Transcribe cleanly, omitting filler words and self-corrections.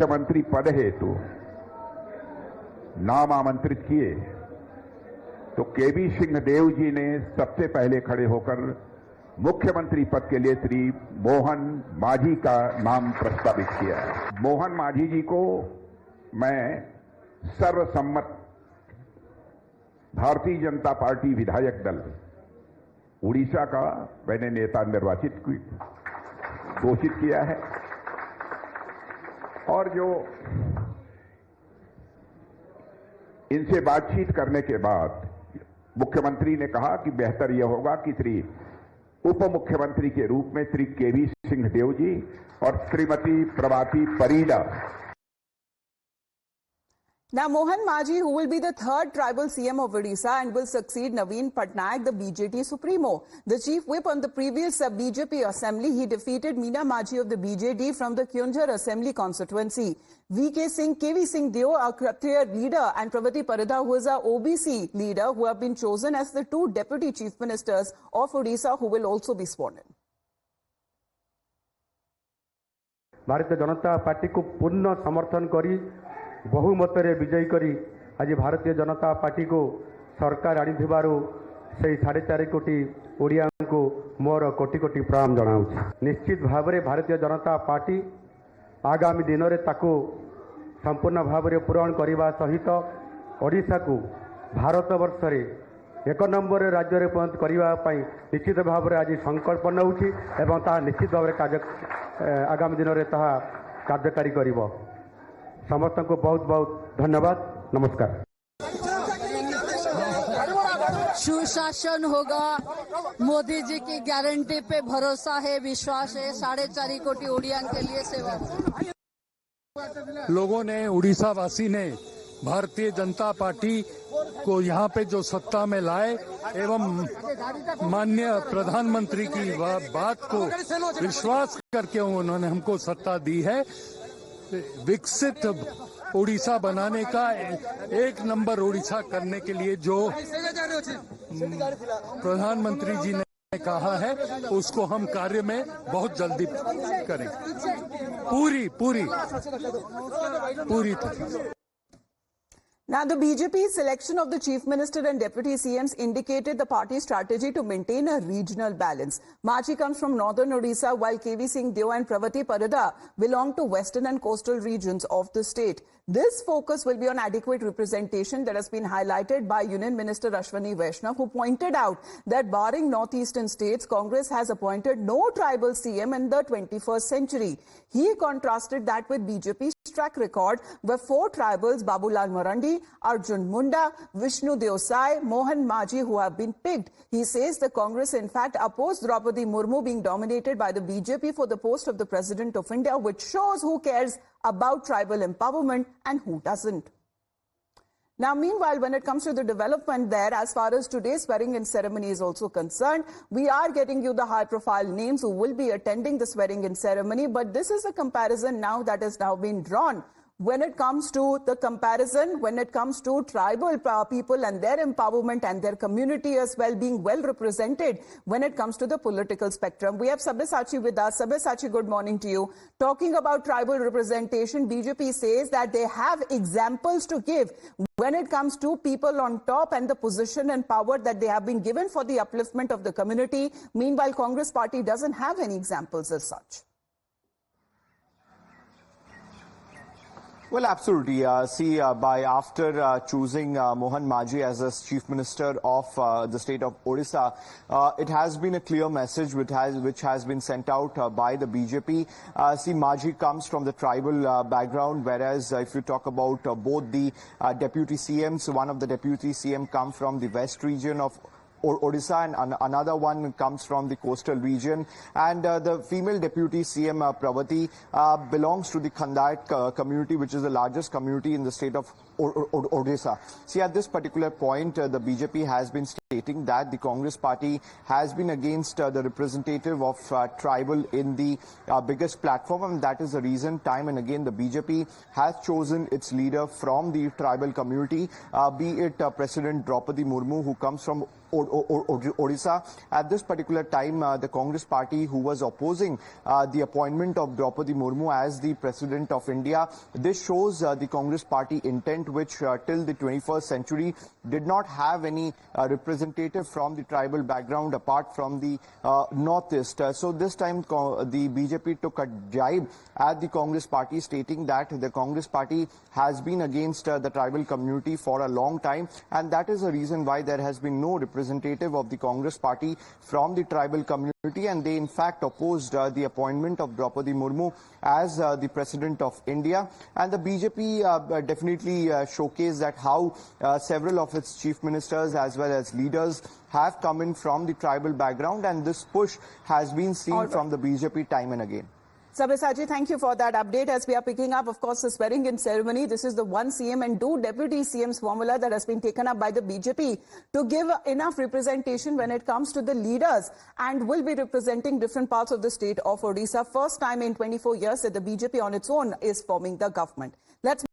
मुख्यमंत्री पद हेतु नाम आमंत्रित किए तो केवी सिंह देव जी ने सबसे पहले खड़े होकर मुख्यमंत्री पद के लिए श्री मोहन मांझी का नाम प्रस्तावित किया है। मोहन मांझी जी को मैं सर्वसम्मत भारतीय जनता पार्टी विधायक दल उड़ीसा का मैंने नेता निर्वाचित घोषित किया है। और जो इनसे बातचीत करने के बाद मुख्यमंत्री ने कहा कि बेहतर यह होगा कि श्री उप मुख्यमंत्री के रूप में श्री केवी सिंह देव जी और श्रीमती प्रभाती Parida. Now, Mohan Maji, who will be the third tribal CM of Odisha and will succeed Naveen Patnaik, the BJP Supremo. The chief whip on the previous BJP assembly, he defeated Meena Maji of the BJD from the Kyunjhar assembly constituency. VK Singh, KV Singh Deo, our Kshatriya leader, and Pravati Parida, who is our OBC leader, who have been chosen as the two deputy chief ministers of Odisha, who will also be sworn in. Bharatiya Janata party को पूर्ण समर्थन करी बहुमतरे विजयी करी आज Bharatiya Janata party को सरकार आनी से 4.5 कोटी ओडिया को मोर कोटि कोटि प्रणाम जनाऊँ। निश्चित भाव में भारतीय जनता पार्टी आगामी दिन में ताकू संपूर्ण भाव में पूरण करने सहित ओडिशा को भारत वर्ष रे 1 नंबर राज्य में परिणत करने निश्चित भाव में आज संकल्प नौछि एवं ता निश्चित भाव में आगामी दिन में ता कार्यकारी करिवो। समस्त को बहुत बहुत धन्यवाद। नमस्कार। सुशासन होगा, मोदी जी की गारंटी पे भरोसा है, विश्वास है। 4.5 कोटि ओडियन के लिए सेवा। लोगों ने, उड़ीसा वासी ने भारतीय जनता पार्टी को यहाँ पे जो सत्ता में लाए एवं माननीय प्रधानमंत्री की बात को विश्वास करके उन्होंने हमको सत्ता दी है। विकसित उड़ीसा बनाने का, 1 नंबर उड़ीसा करने के लिए जो प्रधानमंत्री जी ने कहा है उसको हम कार्य में बहुत जल्दी करें, पूरी तरह। Now, the BJP selection of the Chief Minister and Deputy CMs indicated the party's strategy to maintain a regional balance. Maji comes from northern Odisha, while KV Singh Deo and Pravati Parida belong to western and coastal regions of the state. This focus will be on adequate representation that has been highlighted by Union Minister Ashwini Vaishnav, who pointed out that barring northeastern states, Congress has appointed no tribal CM in the 21st century. He contrasted that with BJP's track record, where 4 tribals, Babulal Marandi, Arjun Munda, Vishnu Deosai, Mohan Maji, who have been picked. He says the Congress in fact opposed Draupadi Murmu being dominated by the BJP for the post of the President of India, which shows who cares about tribal empowerment and who doesn't. Now, meanwhile, when it comes to the development there, as far as today's swearing-in ceremony is also concerned, we are getting you the high-profile names who will be attending the swearing-in ceremony, but this is a comparison now that has now been drawn. When it comes to the comparison, when it comes to tribal people and their empowerment and their community as well being well represented when it comes to the political spectrum. We have Sabyasachi with us. Sabyasachi, good morning to you. Talking about tribal representation, BJP says that they have examples to give when it comes to people on top and the position and power that they have been given for the upliftment of the community. Meanwhile, Congress party doesn't have any examples as such. Well, absolutely. By after choosing Mohan Maji as the Chief Minister of the state of Odisha, it has been a clear message which has been sent out by the BJP. Maji comes from the tribal background, whereas if you talk about both the deputy CMs, one of the deputy CM come from the west region of Odisha and another one comes from the coastal region, and the female deputy CM Pravati belongs to the Khandait community, which is the largest community in the state of Odisha. See, at this particular point, the BJP has been stating that the Congress party has been against the representative of tribal in the biggest platform, and that is the reason time and again the BJP has chosen its leader from the tribal community, be it President Draupadi Murmu, who comes from Odisha. At this particular time, the Congress party, who was opposing the appointment of Draupadi Murmu as the President of India, this shows the Congress party intent, which till the 21st century did not have any representative from the tribal background apart from the northeast. So this time the BJP took a jibe at the Congress party, stating that the Congress party has been against the tribal community for a long time, and that is the reason why there has been no representative of the Congress party from the tribal community, and they in fact opposed the appointment of Draupadi Murmu as the President of India. And the BJP definitely showcased that how several of its chief ministers as well as leaders have come in from the tribal background, and this push has been seen from the BJP time and again. Sabyasachi, thank you for that update. As we are picking up, of course, the swearing-in ceremony, this is the one CM and two deputy CMs formula that has been taken up by the BJP to give enough representation when it comes to the leaders, and will be representing different parts of the state of Odisha. First time in 24 years that the BJP on its own is forming the government. Let's